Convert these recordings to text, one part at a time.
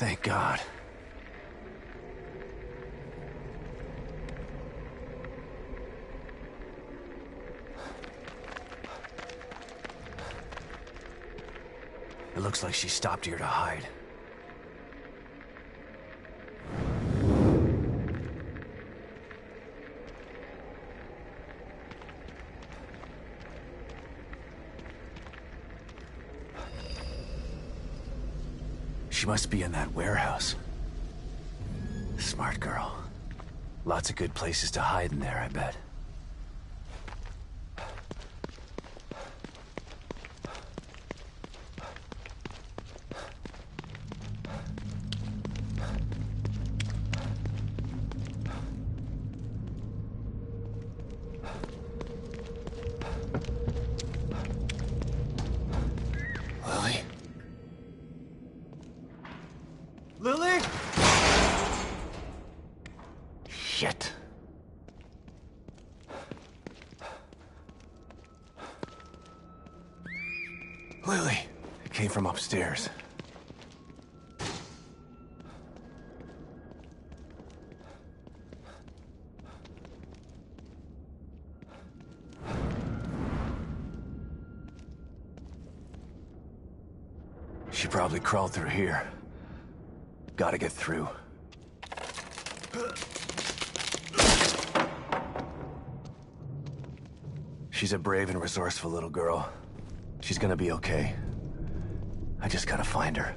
Thank God. It looks like she stopped here to hide. She must be in that warehouse. Smart girl. Lots of good places to hide in there, I bet. Lily? Lily? Shit. Lily. It came from upstairs. She probably crawled through here. Gotta get through. She's a brave and resourceful little girl. She's gonna be okay. I just gotta find her.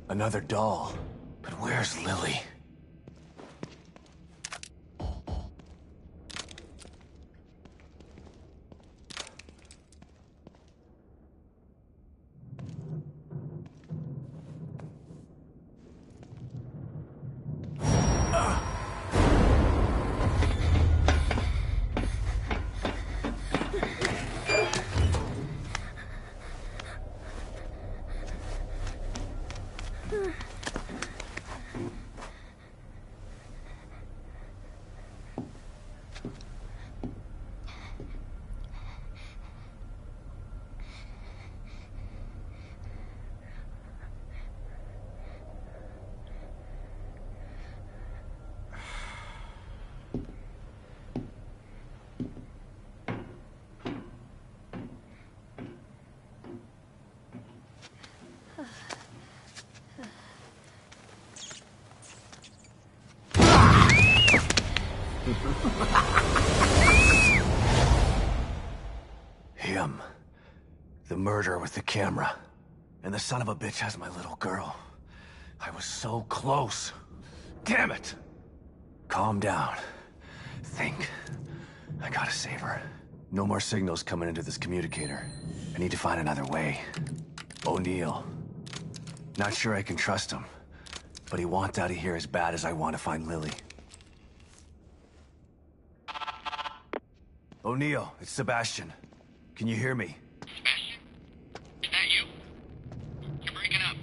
Another doll. But where's Lily? Him. The murderer with the camera. And the son of a bitch has my little girl. I was so close. Damn it! Calm down. Think. I gotta save her. No more signals coming into this communicator. I need to find another way. O'Neill. Not sure I can trust him. But he wants out of here as bad as I want to find Lily. O'Neill, it's Sebastian. Can you hear me? Sebastian? Is that you? You're breaking up.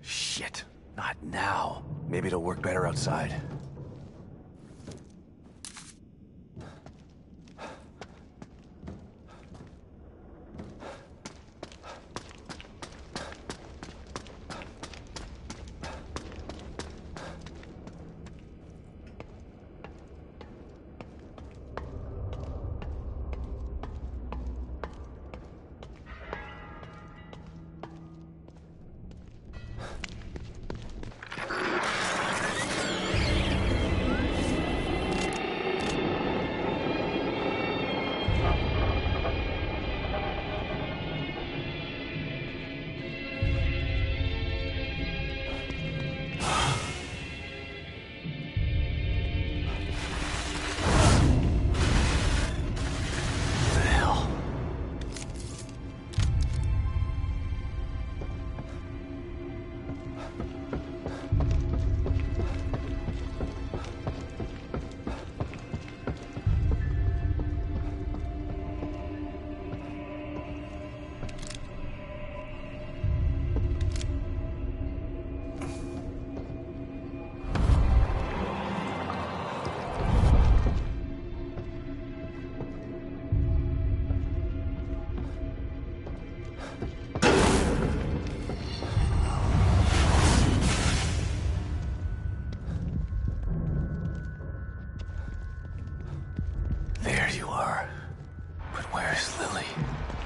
Shit. Not now. Maybe it'll work better outside.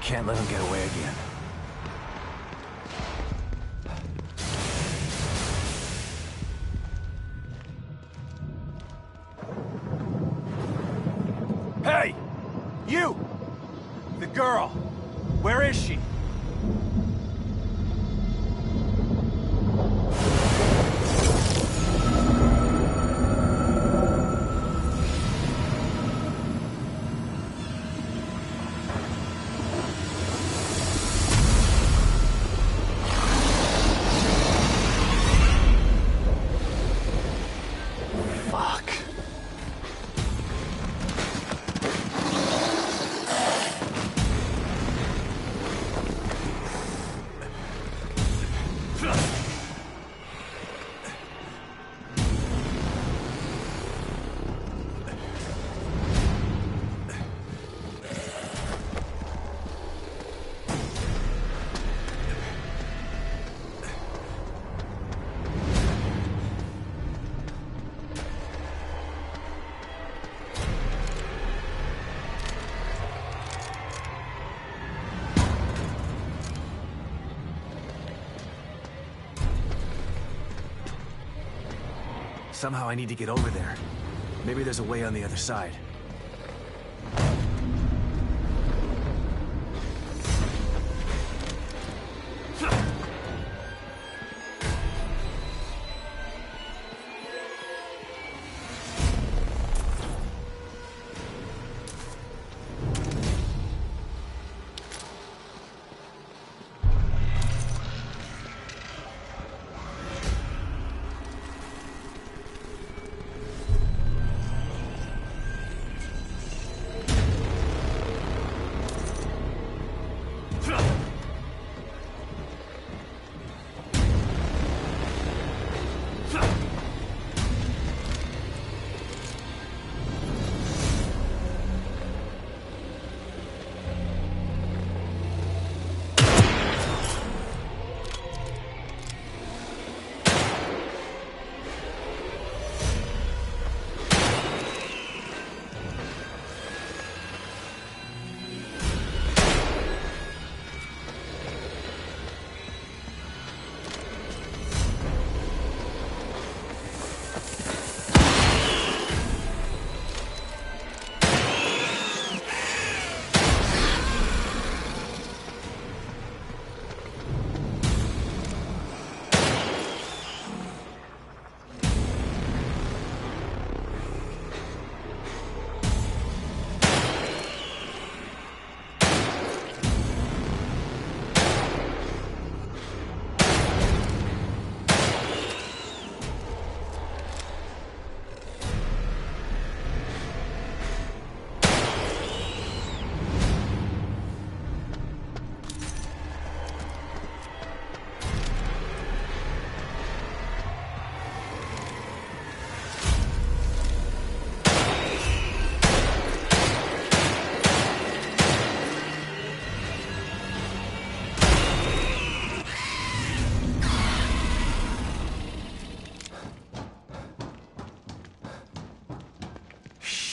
Can't let him get away again. Hey! You! The girl! Where is she? Somehow I need to get over there. Maybe there's a way on the other side.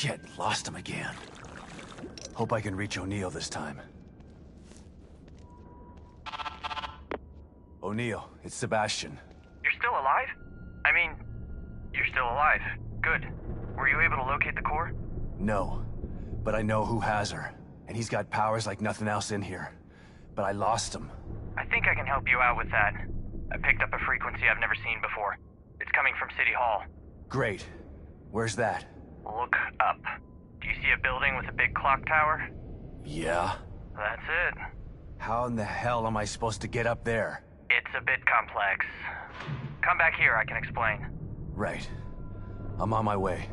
Shit, lost him again. Hope I can reach O'Neill this time. O'Neill, it's Sebastian. You're still alive? I mean, you're still alive. Good. Were you able to locate the core? No, but I know who has her. And he's got powers like nothing else in here. But I lost him. I think I can help you out with that. I picked up a frequency I've never seen before. It's coming from City Hall. Great. Where's that? Look up. Do you see a building with a big clock tower? Yeah? That's it. How in the hell am I supposed to get up there? It's a bit complex. Come back here, I can explain. Right. I'm on my way.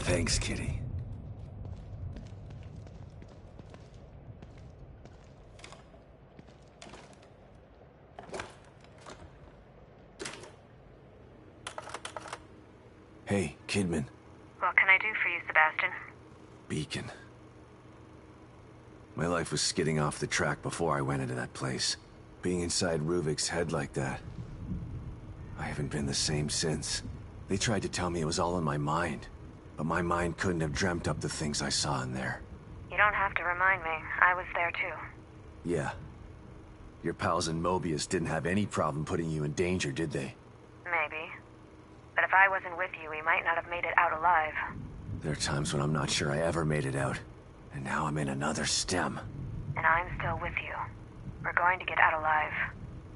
Thanks, Kitty. Hey, Kidman. What can I do for you, Sebastian? Beacon. My life was skidding off the track before I went into that place. Being inside Ruvik's head like that. I haven't been the same since. They tried to tell me it was all in my mind. But my mind couldn't have dreamt up the things I saw in there. You don't have to remind me. I was there too. Yeah. Your pals in Mobius didn't have any problem putting you in danger, did they? Maybe. But if I wasn't with you, we might not have made it out alive. There are times when I'm not sure I ever made it out. And now I'm in another stem. And I'm still with you. We're going to get out alive.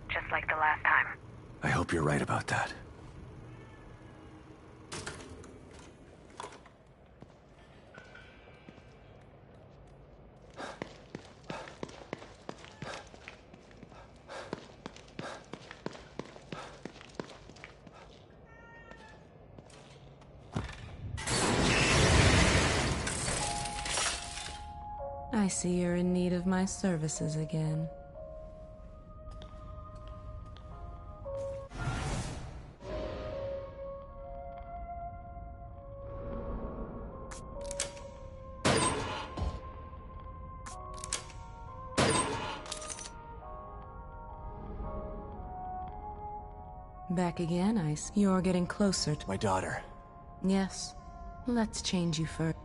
Just like the last time. I hope you're right about that. I see you're in need of my services again. Back again, Ice. You're getting closer to... My daughter. Yes. Let's change you first.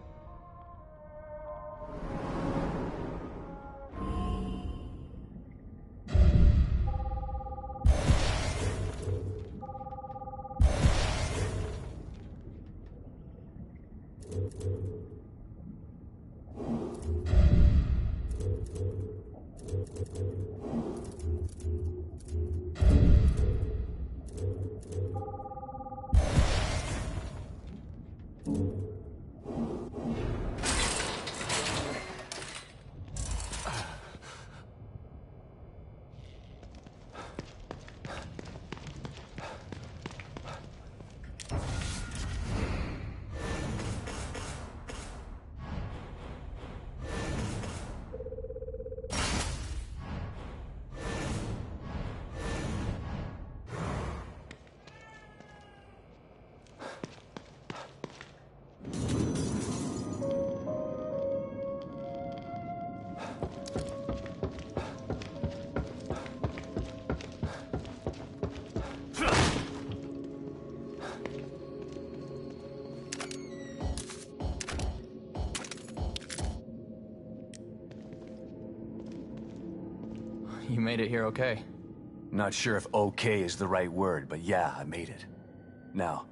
You made it here okay. Not sure if okay is the right word, but yeah, I made it. Now,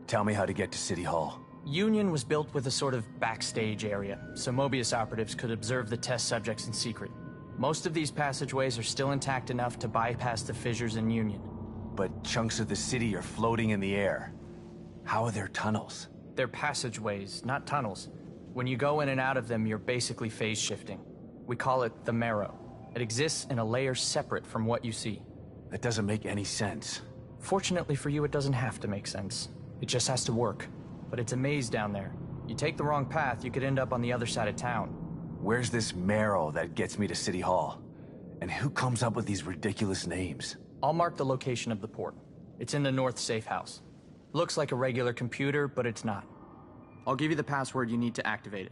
tell me how to get to City Hall. Union was built with a sort of backstage area, so Mobius operatives could observe the test subjects in secret. Most of these passageways are still intact enough to bypass the fissures in Union. But chunks of the city are floating in the air. How are there tunnels? They're passageways, not tunnels. When you go in and out of them, you're basically phase shifting. We call it the Marrow. It exists in a layer separate from what you see. That doesn't make any sense. Fortunately for you, it doesn't have to make sense. It just has to work. But it's a maze down there. You take the wrong path, you could end up on the other side of town. Where's this Marrow that gets me to City Hall? And who comes up with these ridiculous names? I'll mark the location of the port. It's in the North Safe House. Looks like a regular computer, but it's not. I'll give you the password you need to activate it.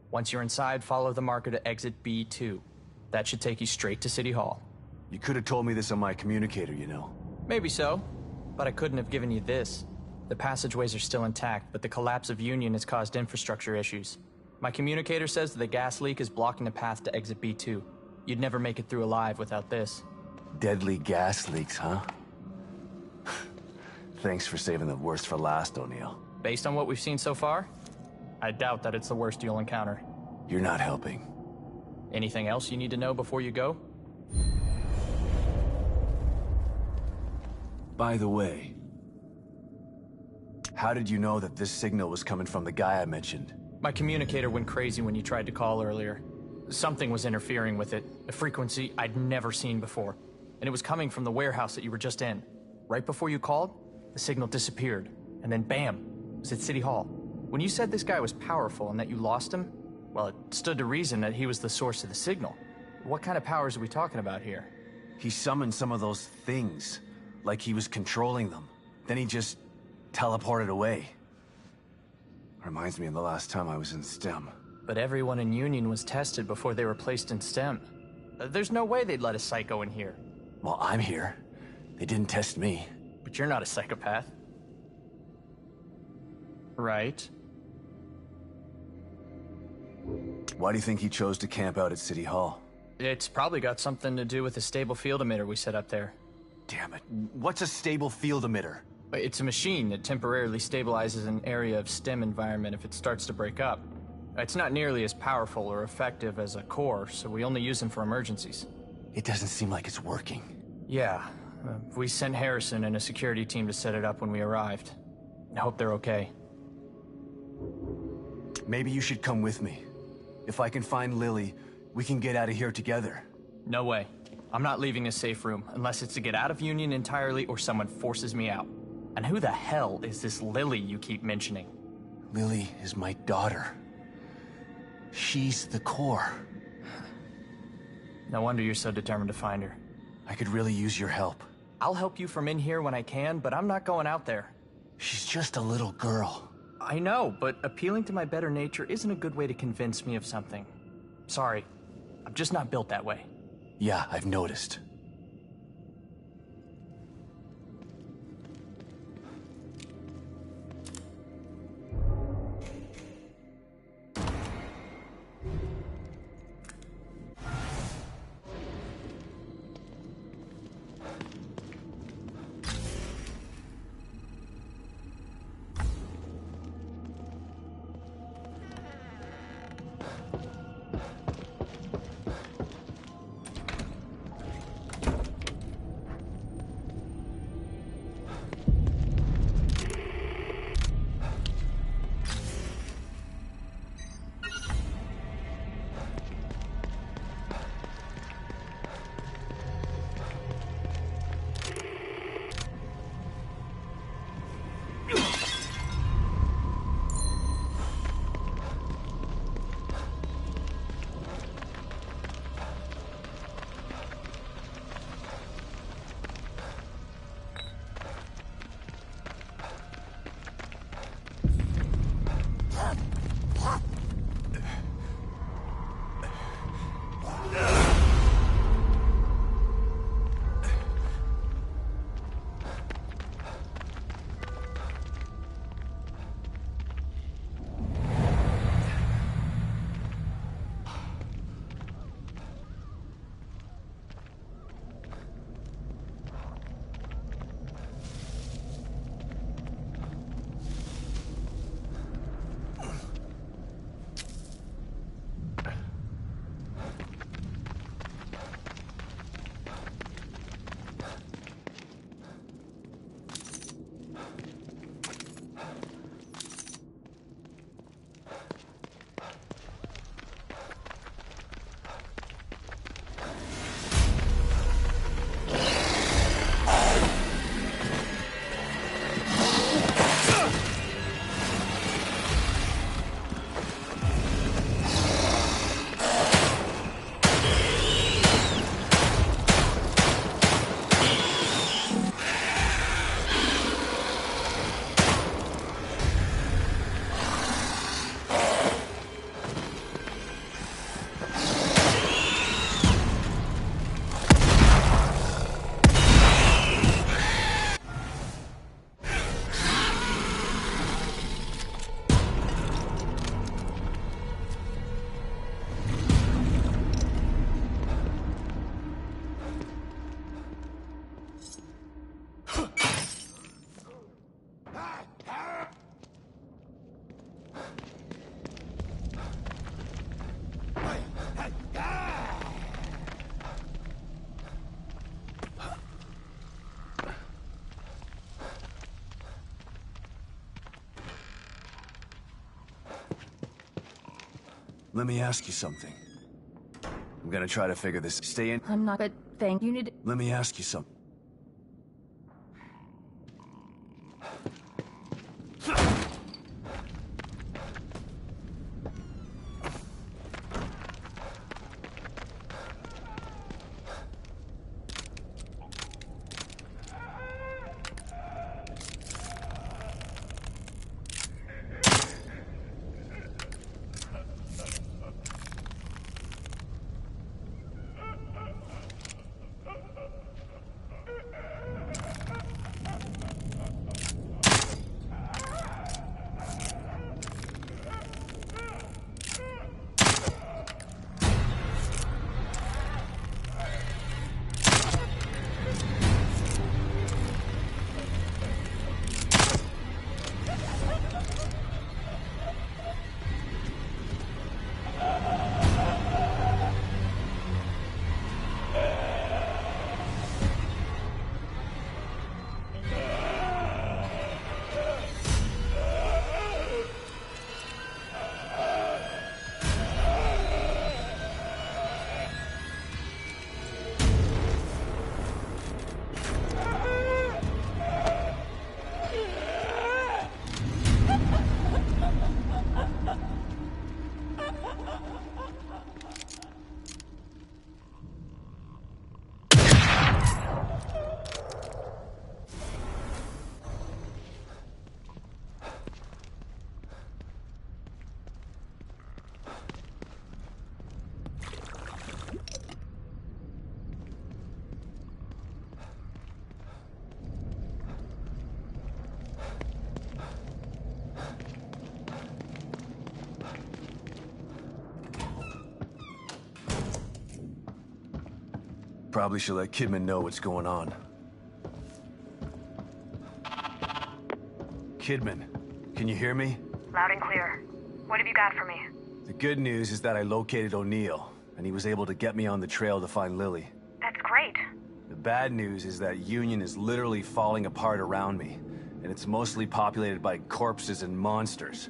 Once you're inside, follow the marker to exit B2. That should take you straight to City Hall. You could have told me this on my communicator, you know. Maybe so, but I couldn't have given you this. The passageways are still intact, but the collapse of Union has caused infrastructure issues. My communicator says that the gas leak is blocking the path to exit B2. You'd never make it through alive without this. Deadly gas leaks, huh? Thanks for saving the worst for last, O'Neill. Based on what we've seen so far, I doubt that it's the worst you'll encounter. You're not helping. Anything else you need to know before you go? By the way, how did you know that this signal was coming from the guy I mentioned? My communicator went crazy when you tried to call earlier. Something was interfering with it, a frequency I'd never seen before. And it was coming from the warehouse that you were just in. Right before you called, the signal disappeared. And then bam, it was at City Hall. When you said this guy was powerful and that you lost him, well, it stood to reason that he was the source of the signal. What kind of powers are we talking about here? He summoned some of those things, like he was controlling them. Then he just teleported away. Reminds me of the last time I was in STEM. But everyone in Union was tested before they were placed in STEM. There's no way they'd let a psycho in here. Well, I'm here. They didn't test me. But you're not a psychopath. Right? Why do you think he chose to camp out at City Hall? It's probably got something to do with the stable field emitter we set up there. Damn it. What's a stable field emitter? It's a machine that temporarily stabilizes an area of STEM environment if it starts to break up. It's not nearly as powerful or effective as a core, so we only use them for emergencies. It doesn't seem like it's working. Yeah. We sent Harrison and a security team to set it up when we arrived. I hope they're okay. Maybe you should come with me. If I can find Lily, we can get out of here together. No way. I'm not leaving this safe room unless it's to get out of Union entirely or someone forces me out. And who the hell is this Lily you keep mentioning? Lily is my daughter. She's the core. No wonder you're so determined to find her. I could really use your help. I'll help you from in here when I can, but I'm not going out there. She's just a little girl. I know, but appealing to my better nature isn't a good way to convince me of something. Sorry, I'm just not built that way. Yeah, I've noticed. Let me ask you something. I'm gonna try to figure this. Stay in. I'm not, but thank you. Let me ask you something. Probably should let Kidman know what's going on. Kidman, can you hear me? Loud and clear. What have you got for me? The good news is that I located O'Neill, and he was able to get me on the trail to find Lily. That's great. The bad news is that Union is literally falling apart around me, and it's mostly populated by corpses and monsters.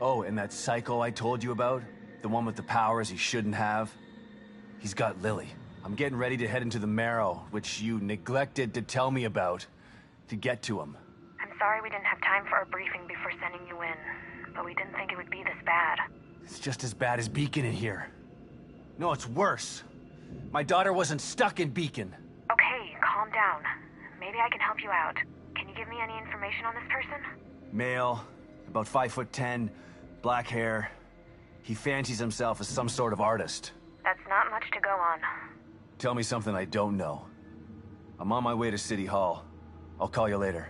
Oh, and that psycho I told you about? The one with the powers he shouldn't have? He's got Lily. I'm getting ready to head into the Marrow, which you neglected to tell me about, to get to him. I'm sorry we didn't have time for a briefing before sending you in, but we didn't think it would be this bad. It's just as bad as Beacon in here. No, it's worse. My daughter wasn't stuck in Beacon. Okay, calm down. Maybe I can help you out. Can you give me any information on this person? Male, about 5'10", black hair. He fancies himself as some sort of artist. That's not much to go on. Tell me something I don't know. I'm on my way to City Hall. I'll call you later.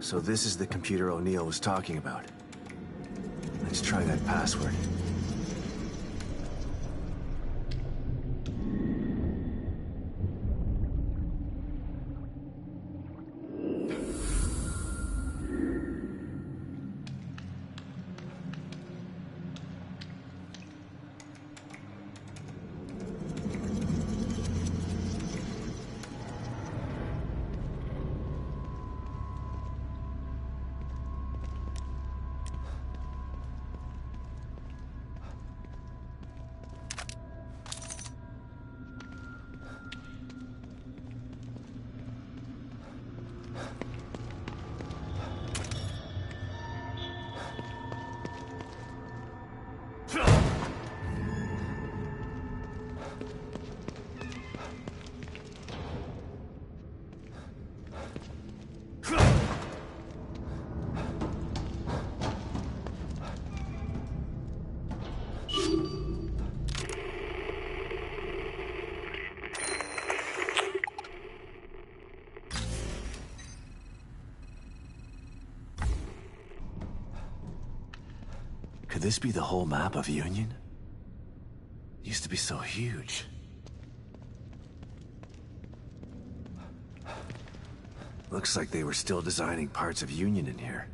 So this is the computer O'Neill was talking about. Let's try that password. Could this be the whole map of Union? It used to be so huge. Looks like they were still designing parts of Union in here.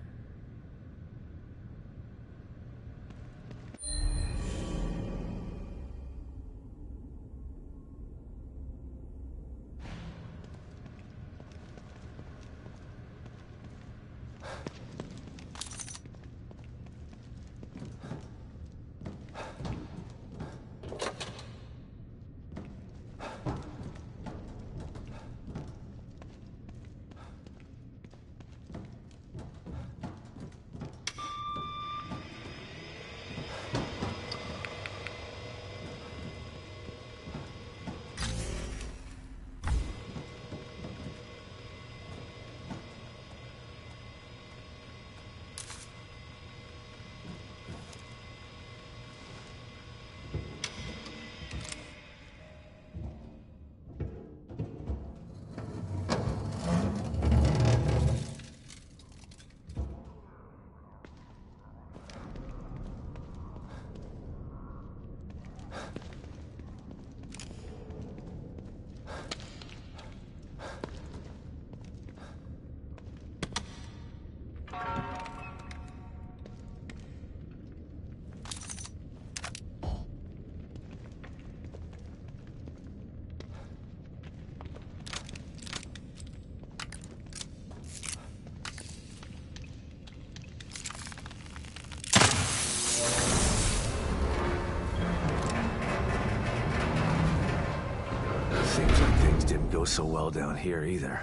Seems like things didn't go so well down here either.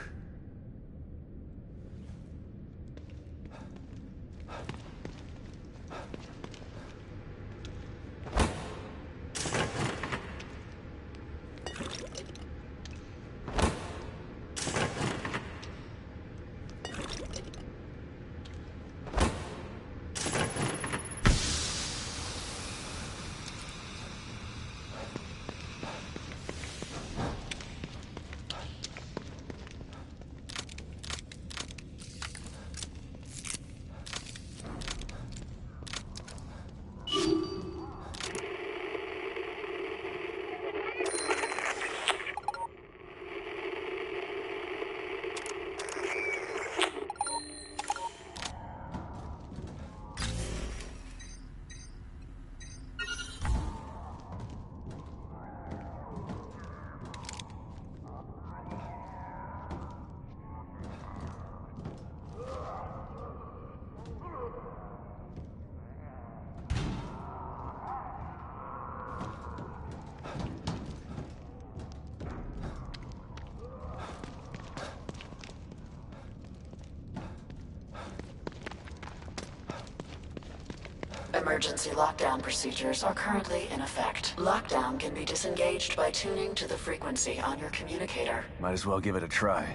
Emergency lockdown procedures are currently in effect. Lockdown can be disengaged by tuning to the frequency on your communicator. Might as well give it a try.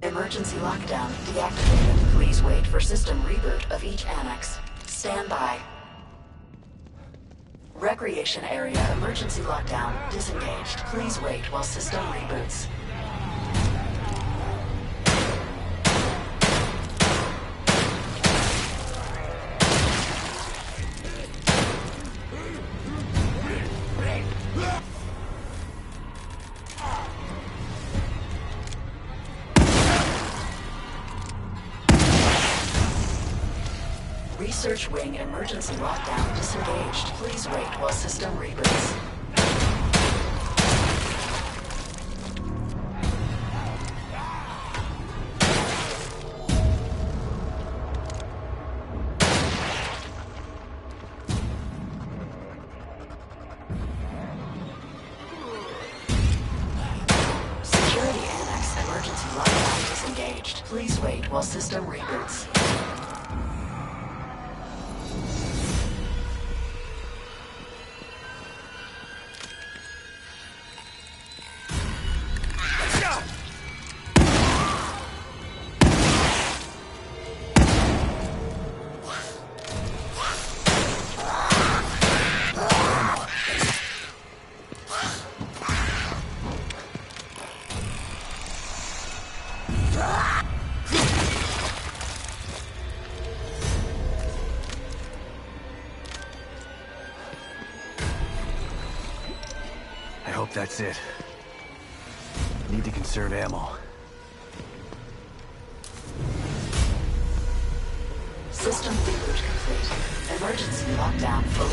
Emergency lockdown deactivated. Please wait for system reboot of each annex. Stand by. Recreation area emergency lockdown disengaged. Please wait while system reboots. Research wing emergency lockdown disengaged. Please wait while system reboots. Security annex emergency lockdown disengaged. Please wait while system reboots. I hope that's it. Need to conserve ammo. System reboot complete. Emergency lockdown fully